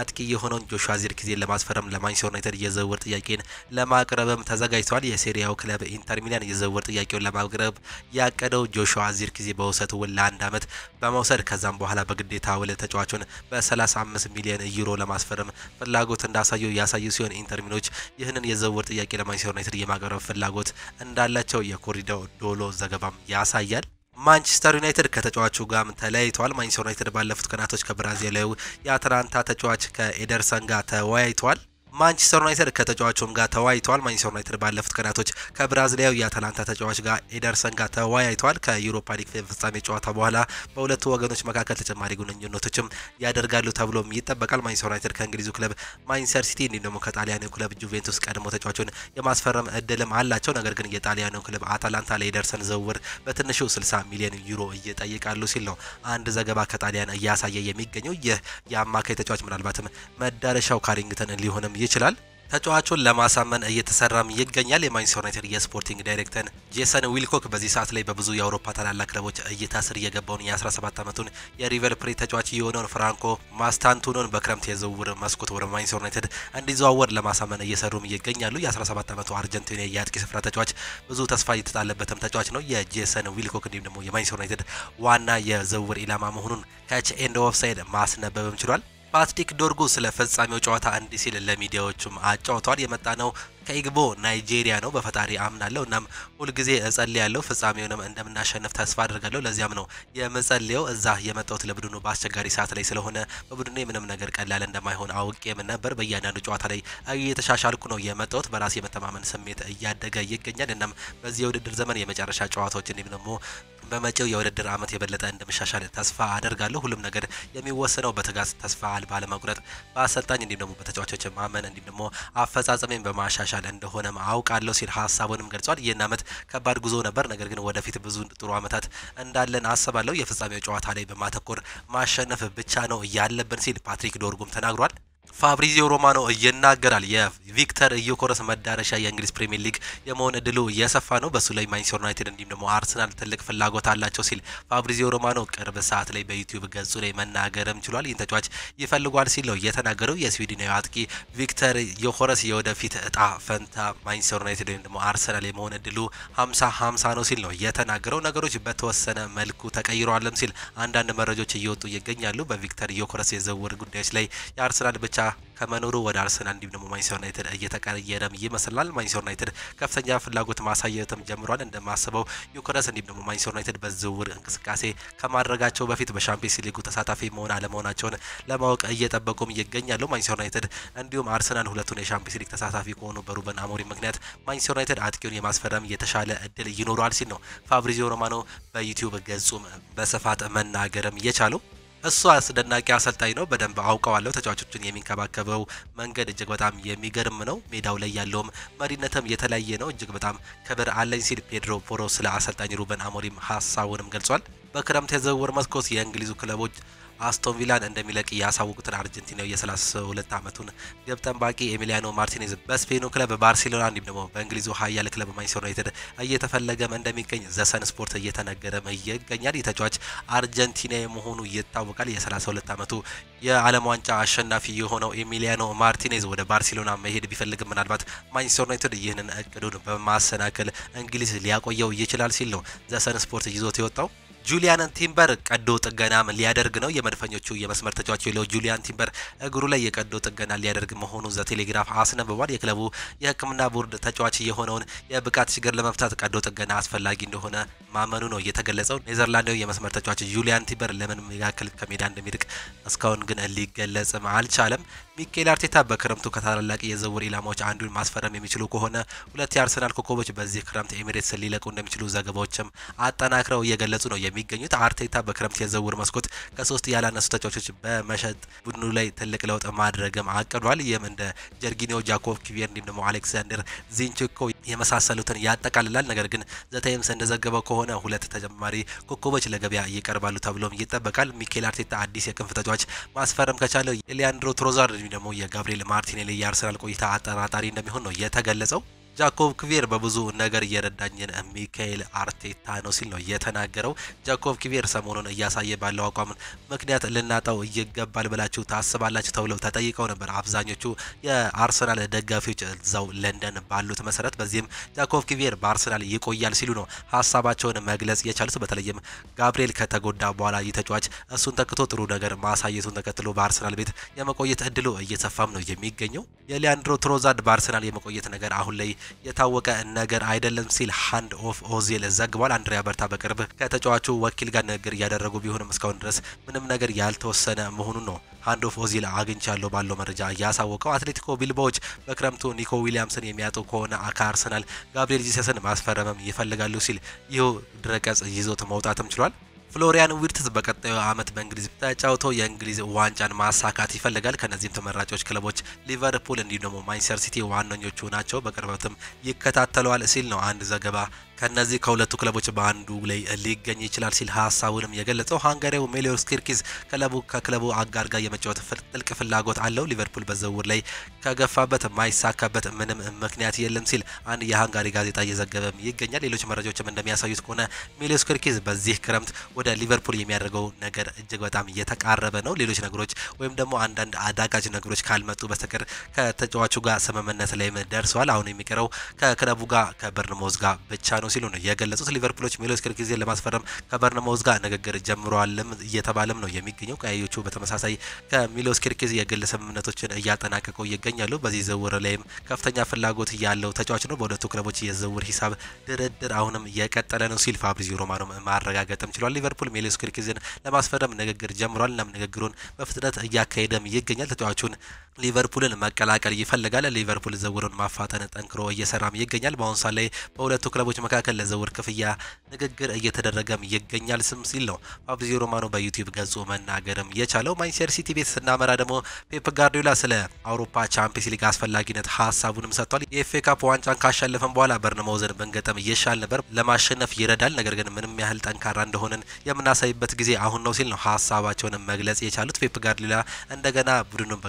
አጥቂ የሆነውን ጆሹዋ ዚርክዜን ለማስፈረም ለማንቸስተር ዩናይትድ የዝውውር ጥያቄን ለማቅረብም ተዘጋጅተዋል። የሴሪያው ክለብ ኢንተር ሚላን የዝውውር ጥያቄውን ለማቅረብ ያቀደው ጆሹዋ ዚርክዜ በውሰት ውል ለ1 ዓመት በመውሰድ ከዛም በኋላ በግዴታ ውል ተጫዋቹን በ35 ሚሊዮን ዩሮ ለማስፈረም ፍላጎት እንዳሳዩ ያሳዩ ሲሆን ኢንተር ሚላኖች ይህንን የዝውውር ጥያቄ ለማንቸስተር ዩናይትድ የማቅረብ ፍላጎት እንዳላቸው የኮሪደር ዶሎ ዘገባም ያሳያል። ማንቸስተር ዩናይትድ ከተጫዋቹ ጋር ተለያይተዋል። ማንቸስተር ዩናይትድ ባለፉት ቀናቶች ከብራዚላዊው የአትላንታ ተጫዋች ከኤደርሰን ጋር ተወያይተዋል። ማንቸስተር ዩናይትድ ከተጫዋቹም ጋር ተወያይቷል። ማንቸስተር ዩናይትድ ባለፉት ቀናቶች ከብራዚላዊ የአታላንታ ተጫዋች ጋር ኤደርሰን ጋር ተወያይቷል። ከዩሮፓ ሊግ ፍጻሜ ጨዋታ በኋላ በሁለቱ ወገኖች መካከል ተጨማሪ ግንኙነቶችም ያደርጋሉ ተብሎም ይጠበቃል። ማንቸስተር ዩናይትድ ከእንግሊዙ ክለብ ማንቸስተር ሲቲ እንዲሁም ደግሞ ከጣሊያኑ ክለብ ጁቬንቱስ ቀድሞ ተጫዋቹን የማስፈረም እድልም አላቸው። ነገር ግን የጣሊያኑ ክለብ አታላንታ ለኤደርሰን ዝውውር በትንሹ 60 ሚሊዮን ዩሮ እየጠይቃሉ ሲል ነው አንድ ዘገባ ከጣሊያን እያሳየ የሚገኘው። ይህ የአማካይ ተጫዋች ምናልባትም መዳረሻው ካሪንግተን ሊሆንም ይችላል። ተጫዋቹን ለማሳመን እየተሰራም ይገኛል። የማንቸስተር ዩናይትድ የስፖርቲንግ ዳይሬክተር ጄሰን ዊልኮክ በዚህ ሰዓት ላይ በብዙ የአውሮፓ ታላላቅ ክለቦች እይታ ስር የገባውን የ17 ዓመቱን የሪቨር ፕሌት ተጫዋች የሆነውን ፍራንኮ ማስታንቱኖን በክረምት የዝውውር መስኮት ወደ ማንቸስተር ዩናይትድ እንዲዘዋወር ለማሳመን እየሰሩም ይገኛሉ። የ17 ዓመቱ አርጀንቲና የአጥቂ ስፍራ ተጫዋች ብዙ ተስፋ እየተጣለበትም ተጫዋች ነው። የጄሰን ዊልኮክ እንዲሁም ደግሞ የማንቸስተር ዩናይትድ ዋና የዝውውር ኢላማ መሆኑን ካች ኤንድ ኦፍሳይድ ማስነበብም ችሏል። ፓትሪክ ዶርጉ ስለ ፍጻሜው ጨዋታ እንዲህ ሲል ለሚዲያዎቹም አጫውቷል። የመጣ ነው ከኢግቦ ናይጄሪያ ነው። በፈጣሪ አምናለሁ እናም ሁልጊዜ እጸልያለሁ። ፍጻሜውንም እንደምናሸንፍ ተስፋ አድርጋለሁ። ለዚያም ነው የምጸልየው። እዛ የመጣሁት ለቡድኑ በአስቸጋሪ ሰዓት ላይ ስለሆነ በቡድኑ ምንም ነገር ቀላል እንደማይሆን አውቄም ነበር። በእያንዳንዱ ጨዋታ ላይ እየተሻሻልኩ ነው የመጣሁት። በራስ የመተማመን ስሜት እያደገ ይገኛል። እናም በዚህ የውድድር ዘመን የመጨረሻ ጨዋታዎች እንዲሁም ደግሞ በመጪው የውድድር ዓመት የበለጠ እንደምሻሻል ተስፋ አደርጋለሁ። ሁሉም ነገር የሚወሰነው በትጋት ተስፋ ባለመቁረጥ በአሰልጣኝ እንዲሁም ደግሞ በተጫዋቾች ማመን እንዲሁም ደግሞ አፈጻጸሜን በማሻሻል እንደሆነ አውቃለሁ ሲል ሀሳቡንም ገልጿል። ይህን ዓመት ከባድ ጉዞ ነበር፣ ነገር ግን ወደፊት ብዙ ጥሩ ዓመታት እንዳለን አስባለሁ። የፍጻሜው ጨዋታ ላይ በማተኮር ማሸነፍ ብቻ ነው ያለብን ሲል ፓትሪክ ዶርጉም ተናግሯል። ፋብሪዚዮ ሮማኖ ይናገራል። የቪክተር ዮኬረስ መዳረሻ የእንግሊዝ ፕሪሚየር ሊግ የመሆን እድሉ እየሰፋ ነው። በሱ ላይ ማንቸስተር ዩናይትድ እንዲሁም ደግሞ አርሰናል ትልቅ ፍላጎት አላቸው ሲል ፋብሪዚዮ ሮማኖ ቅርብ ሰዓት ላይ በዩቲዩብ ገጹ ላይ መናገርም ችሏል። ይህን ተጫዋች ይፈልጓል ሲል ነው የተናገረው። የስዊድናዊ አጥቂ ቪክተር ዮኬረስ የወደፊት እጣ ፈንታ ማንቸስተር ዩናይትድ ወይም ደግሞ አርሰናል የመሆን እድሉ 50-50 ነው ሲል ነው የተናገረው። ነገሮች በተወሰነ መልኩ ተቀይረዋልም ሲል አንዳንድ መረጃዎች እየወጡ ይገኛሉ። በቪክተር ዮኬረስ የዝውውር ጉዳዮች ላይ የአርሰናል ብቻ ከመኖሩ ወደ አርሰናል እንዲሁም ደግሞ ማንቸስተር ዩናይትድ እየተቀየረም ይመስላል። ማንቸስተር ዩናይትድ ከፍተኛ ፍላጎት ማሳየትም ጀምሯል። እንደማስበው ዮኬረስ እንዲሁም ደግሞ ማንቸስተር ዩናይትድ በዝውውር እንቅስቃሴ ከማድረጋቸው በፊት በሻምፒየንስ ሊጉ ተሳታፊ መሆን አለመሆናቸውን ለማወቅ እየጠበቁም ይገኛሉ። ማንቸስተር ዩናይትድ እንዲሁም አርሰናል ሁለቱን የሻምፒየንስ ሊግ ተሳታፊ ከሆኑ በሩበን አሞሪም ምክንያት ማንቸስተር ዩናይትድ አጥቂውን የማስፈረም የተሻለ እድል ይኖረዋል ሲል ነው ፋብሪዚዮ ሮማኖ በዩቲዩብ ገጹም በስፋት መናገርም የቻለው። እሱ አስደናቂ አሰልጣኝ ነው። በደንብ አውቀዋለሁ። ተጫዋቾችን የሚንከባከበው መንገድ እጅግ በጣም የሚገርም ነው። ሜዳው ላይ ያለውም መሪነትም የተለያየ ነው። እጅግ በጣም ክብር አለኝ ሲል ፔድሮ ፖሮ ስለ አሰልጣኝ ሩበን አሞሪም ሀሳቡንም ገልጿል። በክረምት የዝውውር መስኮት የእንግሊዙ ክለቦች አስቶን ቪላን እንደሚለቅ ያሳወቁትን አርጀንቲናዊ የ32 ዓመቱን ግብ ጠባቂ ኤሚሊያኖ ማርቲኔዝ በስፔኑ ክለብ ባርሴሎና እንዲሁም ደግሞ በእንግሊዙ ኃያል ክለብ ማንቸስተር ዩናይትድ እየተፈለገም እንደሚገኝ ዘሰን ስፖርት እየተነገረም ይገኛል። የተጫዋች አርጀንቲናዊ መሆኑ ይታወቃል። የ32 ዓመቱ የዓለም ዋንጫ አሸናፊ የሆነው ኤሚሊያኖ ማርቲኔዝ ወደ ባርሴሎና መሄድ ቢፈልግም ምናልባት ማንቸስተር ዩናይትድ ይህንን እቅዱን በማሰናከል እንግሊዝ ሊያቆየው ይችላል ሲል ነው ዘሰን ስፖርት ይዞት የወጣው። ጁሊያን ቲምበር ቀዶ ጥገናም ሊያደርግ ነው። የመድፈኞቹ የመስመር ተጫዋች የለው ጁሊያን ቲምበር እግሩ ላይ የቀዶ ጥገና ሊያደርግ መሆኑ ዘቴሌግራፍ አስነብቧል። የክለቡ የሕክምና ቦርድ ተጫዋች የሆነውን የብቃት ችግር ለመፍታት ቀዶ ጥገና አስፈላጊ እንደሆነ ማመኑ ነው የተገለጸው። ኔዘርላንዳዊ የመስመር ተጫዋች ጁሊያን ቲምበር ለምን ያክል ከሜዳ እንደሚርቅ እስካሁን ግን ሊገለጽም አልቻለም። ሚኬል አርቴታ በክረምቱ ከታላላቅ የዝውውር ኢላማዎች አንዱን ማስፈረም የሚችሉ ከሆነ ሁለት የአርሰናል ኮከቦች በዚህ ክረምት ኤሚሬትስ ሊለቁ እንደሚችሉ ዘገባዎችም አጠናክረው እየገለጹ ነው የሚገኙት። አርቴታ በክረምት የዝውውር መስኮት ከ3 ያላነሱ ተጫዋቾች በመሸጥ ቡድኑ ላይ ትልቅ ለውጥ ማድረግም አቅዷል። ይህም እንደ ጀርጊኒዮ፣ ጃኮብ ኪቪየር እንዲሁም ደግሞ አሌክሳንደር ዚንቼንኮ የመሳሰሉትን ያጠቃልላል። ነገር ግን ዘታይምስ እንደዘገበው ከሆነ ሁለት ተጨማሪ ኮከቦች ለገበያ ይቀርባሉ ተብሎም ይጠበቃል። ሚኬል አርቴታ አዲስ የክንፍ ተጫዋች ማስፈረም ከቻለው የሊያንድሮ ትሮዛርድ ደግሞ የጋብሪኤል ማርቲኔሊ የአርሰናል ቆይታ አጠራጣሪ እንደሚሆን ነው የተገለጸው። ጃኮብ ኪቪየር በብዙ ነገር እየረዳኝን ሚካኤል አርቴታ ነው ሲል ነው የተናገረው። ጃኮብ ኪቪየር ሰሞኑን እያሳየ ባለው አቋም ምክንያት ልናጣው ይገባል ብላችሁ ታስባላችሁ ተብለው ተጠይቀው ነበር አብዛኞቹ የአርሰናል ደጋፊዎች እዛው ለንደን ባሉት መሰረት። በዚህም ጃኮብ ኪቪየር በአርሰናል ይቆያል ሲሉ ነው ሀሳባቸውን መግለጽ የቻሉት። በተለይም ጋብሪኤል ከተጎዳ በኋላ የተጫዋች እሱን ተክቶ ጥሩ ነገር ማሳየቱን ተከትሎ በአርሰናል ቤት የመቆየት እድሉ እየሰፋም ነው የሚገኘው። የሊያንድሮ ትሮዛርድ በአርሰናል የመቆየት ነገር አሁን ላይ የታወቀ ነገር አይደለም ሲል ሃንድ ኦፍ ኦዚል ዘግቧል። አንድሪያ በርታ በቅርብ ከተጫዋቹ ወኪል ጋር ንግግር እያደረጉ ቢሆንም እስካሁን ድረስ ምንም ነገር ያልተወሰነ መሆኑን ነው ሃንድ ኦፍ ኦዚል አግኝቻለሁ ባለው መረጃ ያሳወቀው። አትሌቲኮ ቢልባዎች በክረምቱ ኒኮ ዊሊያምስን የሚያጡ ከሆነ ከአርሰናል ጋብሪኤል ጂሰስን ማስፈረምም ይፈልጋሉ ሲል ይህ ድረገጽ ይዞት መውጣትም ችሏል። ፍሎሪያን ዊርትዝ በቀጣዩ ዓመት በእንግሊዝ ተጫውቶ የእንግሊዝ ዋንጫን ማሳካት ይፈልጋል። ከነዚህም ተመራጮች ክለቦች ሊቨርፑል እንዲሁም ደግሞ ማንቸስተር ሲቲ ዋነኞቹ ናቸው። በቅርበትም ይከታተለዋል ሲል ነው አንድ ዘገባ ከነዚህ ከሁለቱ ክለቦች በአንዱ ላይ ሊገኝ ይችላል ሲል ሀሳቡንም የገለጸው። ሃንጋሪያው ሜሊዮስ ኪርኪዝ ከክለቡ አጋር ጋር የመጫወት ጥልቅ ፍላጎት አለው። ሊቨርፑል በዝውውር ላይ ከገፋበት ማይሳካበት ምንም ምክንያት የለም ሲል አንድ የሃንጋሪ ጋዜጣ እየዘገበም ይገኛል። ሌሎች መረጃዎችም እንደሚያሳዩት ከሆነ ሜሊዮስ ኪርኪዝ በዚህ ክረምት ወደ ሊቨርፑል የሚያደርገው ነገር እጅግ በጣም እየተቃረበ ነው። ሌሎች ነገሮች ወይም ደግሞ አንዳንድ አዳጋጅ ነገሮች ካልመጡ በስተቀር ከተጫዋቹ ጋር ስምምነት ላይ ደርሰዋል። አሁን የሚቀረው ከክለቡ ጋር ከበርንማውዝ ጋር ብቻ ነው ሲሉ ነው የገለጹት። ሊቨርፑሎች ሜሊዮስ ኪርኪዝን ለማስፈረም ከበርንማውዝ ጋር ንግግር ጀምረዋልም እየተባለም ነው የሚገኘው። ቀያዮቹ በተመሳሳይ ከሜሊዮስ ኪርኪዝ የግል ስምምነቶችን እያጠናቀቁ ይገኛሉ። በዚህ ዝውውር ላይም ከፍተኛ ፍላጎት ያለው ተጫዋች ነው። በሁለቱ ክለቦች የዝውውር ሂሳብ ድርድር አሁንም የቀጠለ ነው ሲል ፋብሪዚዮ ሮማኖ ማረጋገጥም ችሏል። ሊቨርፑል ሜሊዮስ ኪርኪዝን ለማስፈረም ንግግር ጀምሯል። እናም ንግግሩን በፍጥነት እያካሄደም ይገኛል። ተጫዋቹን ሊቨርፑልን መቀላቀል ይፈልጋል። ሊቨርፑል ዝውውሩን ማፋጠን ጠንክሮ እየሰራም ይገኛል። በአሁኑ ሰዓት ላይ በሁለቱ ክለቦች መካከል ለዝውውር ክፍያ ንግግር እየተደረገም ይገኛል ስም ሲል ነው ፋብሪዚዮ ሮማኖ በዩቲዩብ ገጹ መናገርም የቻለው። ማንቸስተር ሲቲ ቤት ስናመራ ደግሞ ፔፕ ጋርዲዮላ ስለ አውሮፓ ቻምፒየንስ ሊግ አስፈላጊነት ሀሳቡንም ሰጥቷል። የኤፍኤ ካፕ ዋንጫን ካሸነፈን በኋላ በርንማውዝን ብንገጥም ይሻል ነበር፣ ለማሸነፍ ይረዳል፣ ነገር ግን ምንም ያህል ጠንካራ እንደሆነን የምናሳይበት ጊዜ አሁን ነው ሲል ነው ሀሳባቸውን መግለጽ የቻሉት። ፔፕ ጋርዲዮላ እንደገና ቡድኑን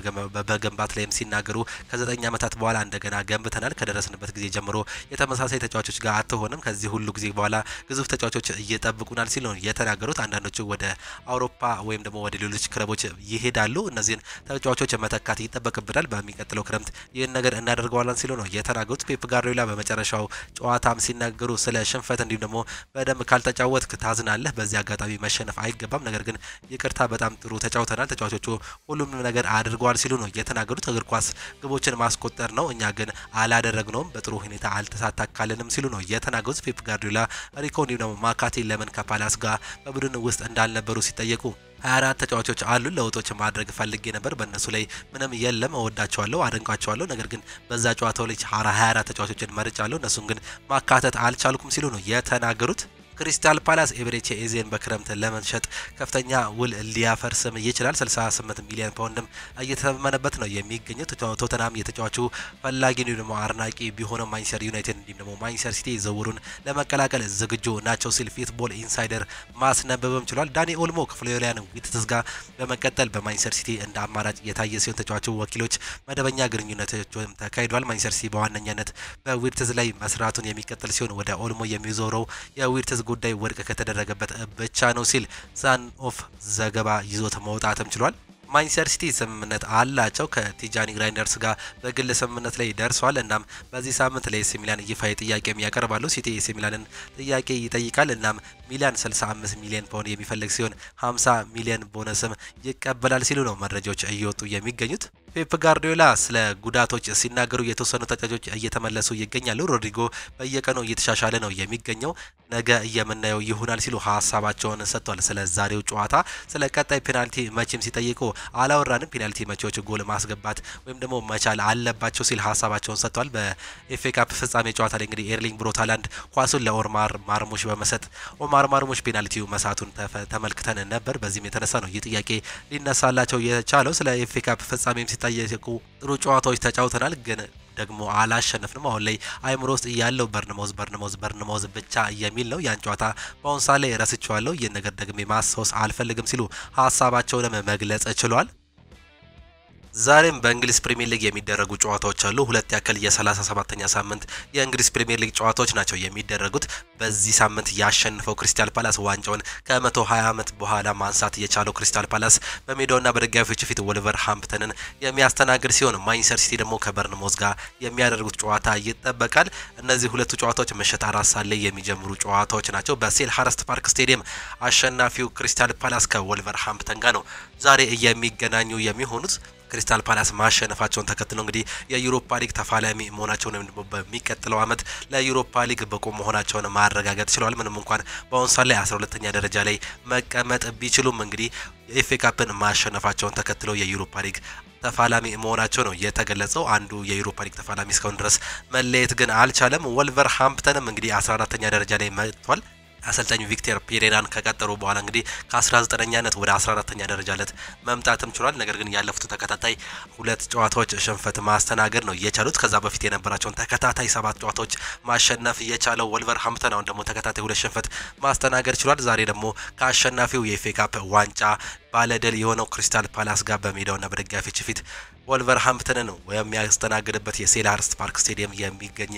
በገንባት ላይም ሲናገሩ ከ9 ዓመታት በኋላ እንደገና ገንብተናል፣ ከደረስንበት ጊዜ ጀምሮ የተመሳሳይ ተጫዋቾች ጋር አትሆንም፣ ከዚህ ሁሉ ጊዜ በኋላ ግዙፍ ተጫዋቾች እየጠብቁናል ሲል ነው የተናገሩት። አንዳንዶቹ ወደ አውሮፓ ወይም ደግሞ ወደ ሌሎች ክለቦች ይሄዳሉ፣ እነዚህን ተጫዋቾች መተካት ይጠበቅብናል፣ በሚቀጥለው ክረምት ይህን ነገር እናደርገዋለን ሲሉ ነው የተናገሩት። ፔፕ ጋርዲዮላ በመጨረሻው ጨዋታም ሲናገሩ ስለ ሽንፈት እንዲሁም ደግሞ በደንብ ካልተጫወትክ ታዝናለህ፣ በዚህ አጋጣሚ መሸነፍ አይገባም፣ ነገር ግን ይቅርታ በጣም ጥሩ ተጫውተናል፣ ተጫዋቾቹ ሁሉም ነገር አድርገዋል ሲሉ ነው የተናገሩት። እግር ኳስ ግቦችን ማስቆጠር ነው፣ እኛ ግን አላደረግነውም፣ በጥሩ ሁኔታ አልተሳካልንም ሲሉ ነው የተናገሩት። ፔፕ ጋርዲዮላ ሪኮ እንዲሁም ደግሞ ማካቴ ለምን ከፓላስ ጋር በቡድን ውስጥ እንዳልነበሩ ሲጠየቁ 24 ተጫዋቾች አሉ፣ ለውጦች ማድረግ ፈልጌ ነበር፣ በእነሱ ላይ ምንም የለም፣ እወዳቸዋለሁ፣ አደንቃቸዋለሁ፣ ነገር ግን በዛ ጨዋታው ላይ 24 ተጫዋቾችን መርጫለሁ፣ እነሱን ግን ማካተት አልቻልኩም ሲሉ ነው የተናገሩት። ክሪስታል ፓላስ ኤቤሬቺ ኤዜን በክረምት ለመሸጥ ከፍተኛ ውል ሊያፈርስም ይችላል። 68 ሚሊዮን ፓውንድም እየተመነበት ነው የሚገኘው። ቶተናም የተጫዋቹ ፈላጊ ነው ደግሞ አርናቂ ቢሆንም ማንቸስተር ዩናይትድ እንዲሁም ደግሞ ማንቸስተር ሲቲ ዝውውሩን ለመቀላቀል ዝግጁ ናቸው ሲል ፉትቦል ኢንሳይደር ማስነበብም ችሏል። ዳኒ ኦልሞ ከፍሎሪያን ዊርትዝ ጋር በመቀጠል በማንቸስተር ሲቲ እንደ አማራጭ የታየ ሲሆን ተጫዋቹ ወኪሎች መደበኛ ግንኙነቶችም ተካሂዷል። ማንቸስተር ሲቲ በዋነኛነት በዊርትዝ ላይ መስራቱን የሚቀጥል ሲሆን ወደ ኦልሞ የሚዞረው የዊርትዝ ጉዳይ ወድቅ ከተደረገበት ብቻ ነው ሲል ሳን ኦፍ ዘገባ ይዞት መውጣትም ችሏል። ማንቸስተር ሲቲ ስምምነት አላቸው ከቲጃኒ ግራይንደርስ ጋር በግል ስምምነት ላይ ደርሷል። እናም በዚህ ሳምንት ለኤሲ ሚላን ይፋዊ ጥያቄም ያቀርባሉ። ሲቲ ኤሲ ሚላንን ጥያቄ ይጠይቃል። እናም ሚላን 65 ሚሊዮን ፓውንድ የሚፈልግ ሲሆን 50 ሚሊዮን ቦነስም ይቀበላል ሲሉ ነው መረጃዎች እየወጡ የሚገኙት። ፔፕ ጋርዲዮላ ስለ ጉዳቶች ሲናገሩ የተወሰኑ ተጫዋቾች እየተመለሱ ይገኛሉ። ሮድሪጎ በየቀኑ እየተሻሻለ ነው የሚገኘው፣ ነገ የምናየው ይሆናል ሲሉ ሀሳባቸውን ሰጥቷል። ስለ ዛሬው ጨዋታ ስለ ቀጣይ ፔናልቲ መቼም ሲጠይቁ አላወራንም፣ ፔናልቲ መቼዎች ጎል ማስገባት ወይም ደግሞ መቻል አለባቸው ሲል ሀሳባቸውን ሰጥቷል። በኤፍኤ ካፕ ፍጻሜ ጨዋታ ላይ እንግዲህ ኤርሊንግ ብሮት ሃላንድ ኳሱን ለኦማር ማርሙሽ በመሰጥ ኦማር ማርሙሽ ፔናልቲው መሳቱን ተመልክተን ነበር። በዚህም የተነሳ ነው ይህ ጥያቄ ሊነሳላቸው የቻለው። ስለ ኤፍኤ ካፕ ፍጻሜም ሲጠየቁ ጥሩ ጨዋታዎች ተጫውተናል ግን ደግሞ አላሸነፍንም። አሁን ላይ አይምሮ ውስጥ ያለው በርንማውዝ ብቻ የሚል ነው። ያን ጨዋታ በአሁን ሰዓት ላይ ረስቼዋለሁ፣ ይህን ነገር ደግሜ ማስታወስ አልፈልግም ሲሉ ሀሳባቸውን መግለጽ ችሏል። ዛሬም በእንግሊዝ ፕሪሚየር ሊግ የሚደረጉ ጨዋታዎች አሉ። ሁለት ያክል የ37ኛ ሳምንት የእንግሊዝ ፕሪሚየር ሊግ ጨዋታዎች ናቸው የሚደረጉት። በዚህ ሳምንት ያሸነፈው ክሪስታል ፓላስ ዋንጫውን ከ120 ዓመት በኋላ ማንሳት የቻለው ክሪስታል ፓላስ በሜዳውና በደጋፊዎች ፊት ወልቨርሃምፕተንን የሚያስተናግድ ሲሆን ማንቸስተር ሲቲ ደግሞ ከበርንማውዝ ጋር የሚያደርጉት ጨዋታ ይጠበቃል። እነዚህ ሁለቱ ጨዋታዎች ምሽት 4 ሰዓት ላይ የሚጀምሩ ጨዋታዎች ናቸው። በሴልሃርስት ፓርክ ስቴዲየም አሸናፊው ክሪስታል ፓላስ ከወልቨርሃምፕተን ጋር ነው ዛሬ የሚገናኙ የሚሆኑት። ክሪስታል ፓላስ ማሸነፋቸውን ተከትሎ እንግዲህ የዩሮፓ ሊግ ተፋላሚ መሆናቸውን ደግሞ በሚቀጥለው አመት ለዩሮፓ ሊግ በቁ መሆናቸውን ማረጋገጥ ችለዋል። ምንም እንኳን በአሁን ሰዓት ላይ 12ኛ ደረጃ ላይ መቀመጥ ቢችሉም እንግዲህ የኤፍኤ ካፕን ማሸነፋቸውን ተከትሎ የዩሮፓ ሊግ ተፋላሚ መሆናቸው ነው የተገለጸው። አንዱ የዩሮፓ ሊግ ተፋላሚ እስካሁን ድረስ መለየት ግን አልቻለም። ወልቨርሃምፕተንም እንግዲህ 14ኛ ደረጃ ላይ መጥቷል። አሰልጣኙ ቪክተር ፔሬራን ከቀጠሩ በኋላ እንግዲህ ከ19ኛነት ወደ 14ኛ ደረጃ ለት መምጣትም ችሏል። ነገር ግን ያለፉት ተከታታይ ሁለት ጨዋታዎች ሽንፈት ማስተናገድ ነው የቻሉት። ከዛ በፊት የነበራቸውን ተከታታይ 7 ጨዋታዎች ማሸነፍ የቻለው ወልቨርሃምፕተን አሁን ደግሞ ተከታታይ ሁለት ሽንፈት ማስተናገድ ችሏል። ዛሬ ደግሞ ከአሸናፊው የኤፍኤ ካፕ ዋንጫ ባለድል የሆነው ክሪስታል ፓላስ ጋር በሜዳውና በደጋፊዎች ፊት ወልቨርሃምፕተን ነው የሚያስተናግድበት የሴልኸርስት ፓርክ ስቴዲየም የሚገኝ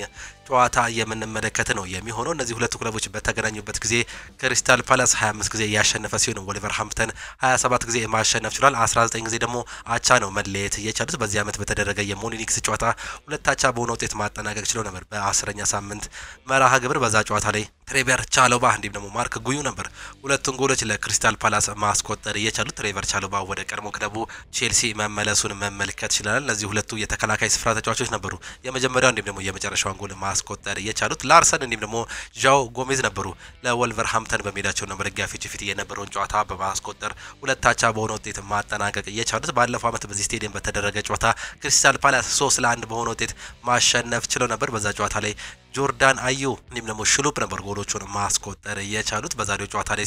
ጨዋታ የምንመለከት ነው የሚሆነው። እነዚህ ሁለቱ ክለቦች በተገናኙበት ጊዜ ክሪስታል ፓላስ 25 ጊዜ ያሸነፈ ሲሆን ወልቨርሃምፕተን 27 ጊዜ ማሸነፍ ችሏል። 19 ጊዜ ደግሞ አቻ ነው መለየት የቻሉት። በዚህ ዓመት በተደረገ የሞኒኒክስ ጨዋታ ሁለት አቻ በሆነ ውጤት ማጠናቀቅ ችለው ነበር። በ10ኛ ሳምንት መርሃ ግብር በዛ ጨዋታ ላይ ትሬቨር ቻሎባ እንዲሁም ደግሞ ማርክ ጉዩ ነበር ሁለቱን ጎሎች ለክሪስታል ፓላስ ማስቆጠር የቻሉት። ትሬቨር ቻሎባ ወደ ቀድሞ ክለቡ ቼልሲ መመለሱን መመልከት ይችላል። እነዚህ ሁለቱ የተከላካይ ስፍራ ተጫዋቾች ነበሩ የመጀመሪያው እንዲሁም ደግሞ የመጨረሻውን ጎል ማስቆጠር የቻሉት። ላርሰን እንዲሁም ደግሞ ዣኦ ጎሜዝ ነበሩ ለወልቨርሃምፕተን በሜዳቸው ነው በደጋፊዎች ፊት የነበረውን ጨዋታ በማስቆጠር ሁለት አቻ በሆነ ውጤት ማጠናቀቅ የቻሉት። ባለፈው ዓመት በዚህ ስቴዲየም በተደረገ ጨዋታ ክሪስታል ፓላስ 3-1 በሆነ ውጤት ማሸነፍ ችለው ነበር። በዛ ጨዋታ ላይ ጆርዳን አዩ እንዲሁም ደግሞ ሽሉፕ ነበር ጎሎቹን ማስቆጠር የቻሉት። በዛሬው ጨዋታ ላይ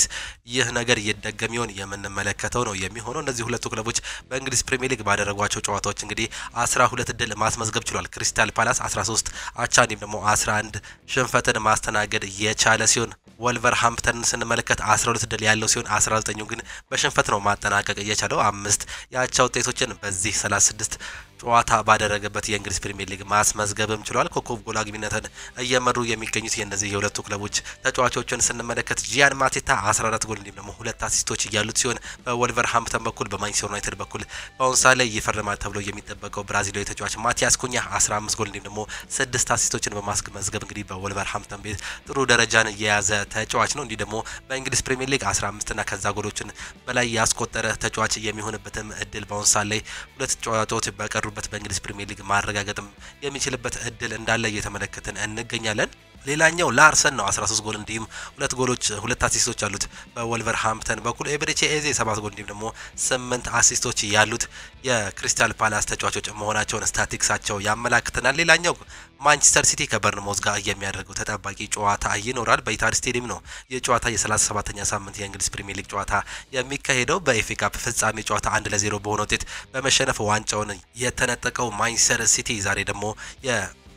ይህ ነገር ይደገም ይሆን የምንመለከተው ነው የሚሆነው። እነዚህ ሁለቱ ክለቦች በእንግሊዝ ፕሪሚየር ሊግ ባደረጓቸው ጨዋታዎች እንግዲህ 12 ድል ማስመዝገብ ችሏል። ክሪስታል ፓላስ 13 አቻ እንዲሁም ደግሞ 11 ሽንፈትን ማስተናገድ የቻለ ሲሆን ወልቨርሃምፕተንን ስንመለከት 12 ድል ያለው ሲሆን 19ኙ ግን በሽንፈት ነው ማጠናቀቅ የቻለው። 5 የአቻ ውጤቶችን በዚህ 36 ጨዋታ ባደረገበት የእንግሊዝ ፕሪሚየር ሊግ ማስመዝገብም ችሏል። ኮከብ ጎል አግቢነትን እየመሩ የሚገኙት የነዚህ የሁለቱ ክለቦች ተጫዋቾችን ስንመለከት ጂያን ማቴታ 14 ጎል እንዲሁም ደግሞ 2 አሲስቶች ያሉት ሲሆን በወልቨርሃምፕተን በኩል በማንቸስተር ዩናይትድ በኩል በአሁን ሰዓት ላይ ይፈርማል ተብሎ የሚጠበቀው ብራዚላዊ ተጫዋች ማቲያስ ኩኛ 15 ጎል እንዲሁም ደግሞ 6 አሲስቶችን በማስመዝገብ እንግዲህ በወልቨርሃምፕተን ቤት ጥሩ ደረጃን የያዘ ተጫዋች ነው። እንዲህ ደግሞ በእንግሊዝ ፕሪሚየር ሊግ 15 እና ከዛ ጎሎችን በላይ ያስቆጠረ ተጫዋች የሚሆንበትም እድል በአሁን ሰዓት ላይ ሁለት ጨዋታዎች በቀሩ በእንግሊዝ ፕሪሚየር ሊግ ማረጋገጥም የሚችልበት እድል እንዳለ እየተመለከትን እንገኛለን። ሌላኛው ላርሰን ነው 13 ጎል እንዲሁም 2 ጎሎች 2 አሲስቶች ያሉት በወልቨርሃምፕተን በኩል። ኤብሬቺ ኤዜ 7 ጎል እንዲሁም ደግሞ 8 አሲስቶች ያሉት የክሪስታል ፓላስ ተጫዋቾች መሆናቸውን ስታቲክሳቸው ያመላክተናል። ሌላኛው ማንቸስተር ሲቲ ከበርንማውዝ ጋር የሚያደርገው ተጠባቂ ጨዋታ ይኖራል። በኢታድ ስቴዲየም ነው የጨዋታ የ37ኛ ሳምንት የእንግሊዝ ፕሪሚየር ሊግ ጨዋታ የሚካሄደው። በኤፍኤ ካፕ ፍጻሜ ጨዋታ 1-0 በሆነ ውጤት በመሸነፍ ዋንጫውን የተነጠቀው ማንቸስተር ሲቲ ዛሬ ደግሞ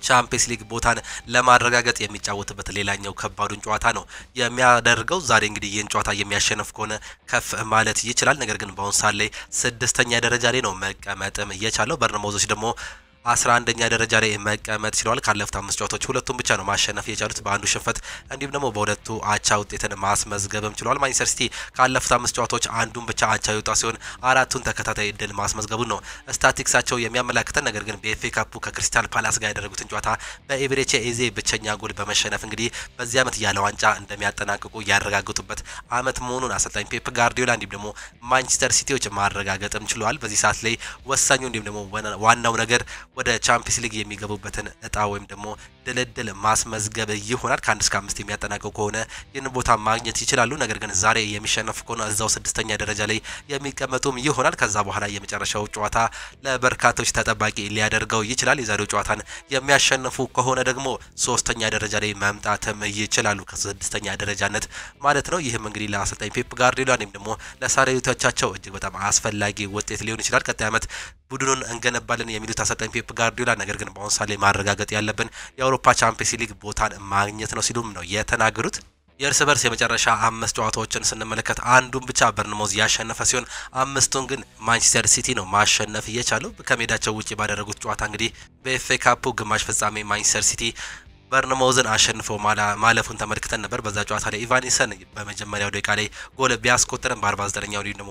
ቻምፒየንስ ሊግ ቦታን ለማረጋገጥ የሚጫወትበት ሌላኛው ከባዱን ጨዋታ ነው የሚያደርገው። ዛሬ እንግዲህ ይህን ጨዋታ የሚያሸንፍ ከሆነ ከፍ ማለት ይችላል። ነገር ግን በአሁን ሰዓት ላይ 6ኛ ደረጃ ላይ ነው መቀመጥም እየቻለው። በርንማውዞች ደግሞ 11ኛ ደረጃ ላይ መቀመጥ ችለዋል። ካለፉት 5 ጨዋታዎች ሁለቱም ብቻ ነው ማሸነፍ የቻሉት በአንዱ ሽንፈት እንዲሁም ደግሞ በሁለቱ አቻ ውጤትን ማስመዝገብም ችለዋል። ማንቸስተር ሲቲ ካለፉት 5 ጨዋታዎች አንዱን ብቻ አቻ የወጣ ሲሆን 4ቱን ተከታታይ ድል ማስመዝገቡን ነው ስታቲክሳቸው የሚያመላክተን። ነገር ግን በኤፍኤ ካፑ ከክሪስታል ፓላስ ጋር ያደረጉትን ጨዋታ በኤብሬቺ ኤዜ ብቸኛ ጎል በመሸነፍ እንግዲህ በዚህ ዓመት ያለ ዋንጫ እንደሚያጠናቅቁ ያረጋግጡበት ዓመት መሆኑን አሰልጣኝ ፔፕ ጋርዲዮላ እንዲሁም ደግሞ ማንቸስተር ሲቲዎች ማረጋገጥም ችለዋል። በዚህ ሰዓት ላይ ወሳኙ እንዲሁም ደግሞ ዋናው ነገር ወደ ቻምፒየንስ ሊግ የሚገቡበትን እጣ ወይም ደግሞ ድልድል ማስመዝገብ ይሆናል። ከ1 እስከ 5 የሚያጠናቀቁ ከሆነ ይህን ቦታ ማግኘት ይችላሉ። ነገር ግን ዛሬ የሚሸነፍ ከሆነ እዛው 6ኛ ደረጃ ላይ የሚቀመጡም ይሆናል። ከዛ በኋላ የመጨረሻው ጨዋታ ለበርካቶች ተጠባቂ ሊያደርገው ይችላል። የዛሬው ጨዋታን የሚያሸንፉ ከሆነ ደግሞ 3ኛ ደረጃ ላይ መምጣትም ይችላሉ፣ ከ6ኛ ደረጃነት ማለት ነው። ይህም እንግዲህ ለአሰልጣኝ ፔፕ ጋርዲዮላ እንዲሁም ደግሞ ለሰራዊቶቻቸው እጅግ በጣም አስፈላጊ ውጤት ሊሆን ይችላል። ቀጣይ ዓመት ቡድኑን እንገነባለን የሚሉት አሰልጣኝ ፔፕ ጋርዲዮላ ነገር ግን በአሁን ሰዓት ላይ ማረጋገጥ ያለብን የአውሮፓ ቻምፒየንስ ሊግ ቦታን ማግኘት ነው ሲሉም ነው የተናገሩት። የእርስ በርስ የመጨረሻ 5 ጨዋታዎችን ስንመለከት አንዱን ብቻ በርንማውዝ ያሸነፈ ሲሆን 5ቱን ግን ማንቸስተር ሲቲ ነው ማሸነፍ እየቻለው። ከሜዳቸው ውጪ ባደረጉት ጨዋታ እንግዲህ በኤፍኤ ካፑ ግማሽ ፍጻሜ ማንቸስተር ሲቲ በርንማውዝን አሸንፎ ማለፉን ተመልክተን ነበር። በዛ ጨዋታ ላይ ኢቫኒሰን በመጀመሪያው ደቂቃ ላይ ጎል ቢያስቆጥርም በ49ኛው እንዲሁም ደግሞ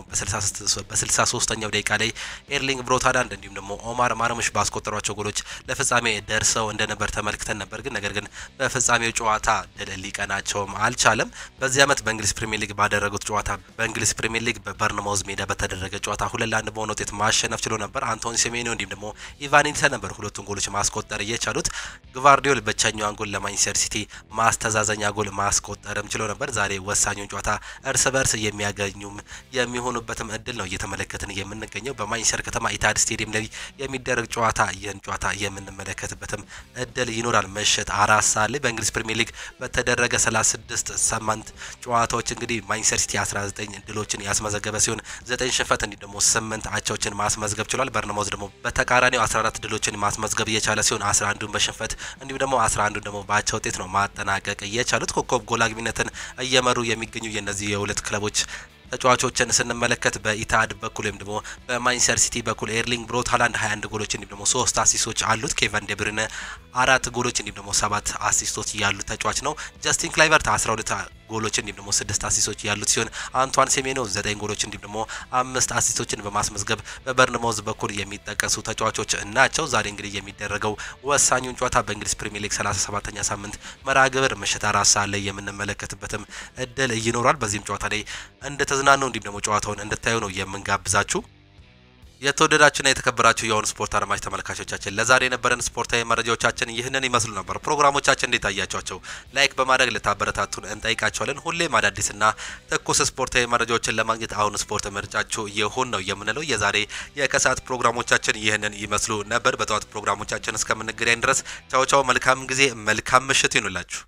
በ63ኛው ደቂቃ ላይ ኤርሊንግ ብሮት ሃላንድ እንዲሁም ደግሞ ኦማር ማርሙሽ ባስቆጠሯቸው ጎሎች ለፍጻሜ ደርሰው እንደነበር ተመልክተን ነበር። ነገር ግን በፍጻሜው ጨዋታ ድል ሊቀናቸውም አልቻለም። በዚህ ዓመት በእንግሊዝ ፕሪሚየር ሊግ ባደረጉት ጨዋታ በእንግሊዝ ፕሪሚየር ሊግ በበርንማውዝ ሜዳ በተደረገ ጨዋታ 2-1 በሆነ ውጤት ማሸነፍ ችሎ ነበር። አንቶኒ ሴሜኒዮ እንዲሁም ደግሞ ኢቫኒሰን ነበር ሁለቱን ጎሎች ማስቆጠር የቻሉት። ግቫርዲዮል ብቸኛውን ጎል ለማንቸስተር ሲቲ ማስተዛዘኛ ጎል ማስቆጠርም ችሎ ነበር። ዛሬ ወሳኙን ጨዋታ እርስ በርስ የሚያገኙም የሚሆኑበትም እድል ነው እየተመለከትን የምንገኘው። በማንቸስተር ከተማ ኢታድ ስቴዲየም ላይ የሚደረግ ጨዋታ ይህን ጨዋታ የምንመለከትበትም እድል ይኖራል። ምሽት 4 ሰዓት ላይ በእንግሊዝ ፕሪሚየር ሊግ በተደረገ 36 ሳምንት ጨዋታዎች እንግዲህ ማንቸስተር ሲቲ 19 ድሎችን ያስመዘገበ ሲሆን 9 ሽንፈት እንዲሁም ደግሞ 8 አቻዎችን ማስመዝገብ ችሏል። በርንማውዝ ደግሞ በተቃራኒው 14 ድሎችን ማስመዝገብ የቻለ ሲሆን 11ዱን በሽንፈት እንዲሁም ደግሞ 11ዱን ደግሞ በአቻ ውጤት ነው ማጠናቀቅ የቻሉት። ኮከብ ጎል አግቢነትን እየመሩ የሚገኙ የነዚህ የሁለት ክለቦች ተጫዋቾችን ስንመለከት በኢታድ በኩል ወይም ደግሞ በማንቸስተር ሲቲ በኩል ኤርሊንግ ብሮት ሃላንድ 21 ጎሎች እንዲሁም ደግሞ 3 አሲስቶች አሉት። ኬቨን ዴ ብሩይነ 4 ጎሎች እንዲሁም ደግሞ 7 አሲስቶች ያሉት ተጫዋች ነው። ጀስቲን ክላይቨርት 12 ጎሎች እንዲሁም ደግሞ 6 አሲስቶች ያሉት ሲሆን አንቷን ሴሜኒዮ 9 ጎሎች እንዲሁም ደግሞ 5 አሲስቶችን በማስመዝገብ በበርንማውዝ በኩል የሚጠቀሱ ተጫዋቾች ናቸው። ዛሬ እንግዲህ የሚደረገው ወሳኙን ጨዋታ በእንግሊዝ ፕሪሚየር ሊግ 37ኛ ሳምንት መርሃ ግብር ምሽት 4 ሰዓት ላይ የምንመለከትበትም እድል ይኖራል። በዚህም ጨዋታ ላይ እንደተዝናኑ እንዲሁም ደግሞ ጨዋታውን እንድታዩ ነው የምንጋብዛችሁ። የተወደዳችሁና የተከበራችሁ የአሁን ስፖርት አድማጭ ተመልካቾቻችን ለዛሬ የነበረን ስፖርታዊ መረጃዎቻችን ይህንን ይመስሉ ነበር። ፕሮግራሞቻችን እንዴት አያችኋቸው? ላይክ በማድረግ ልታበረታቱን እንጠይቃችኋለን። ሁሌም አዳዲስና ትኩስ ስፖርታዊ መረጃዎችን ለማግኘት አሁን ስፖርት ምርጫችሁ ይሁን ነው የምንለው። የዛሬ የከሰዓት ፕሮግራሞቻችን ይህንን ይመስሉ ነበር። በጠዋት ፕሮግራሞቻችን እስከምንገናኝ ድረስ ቻው ቻው። መልካም ጊዜ፣ መልካም ምሽት ይሁንላችሁ።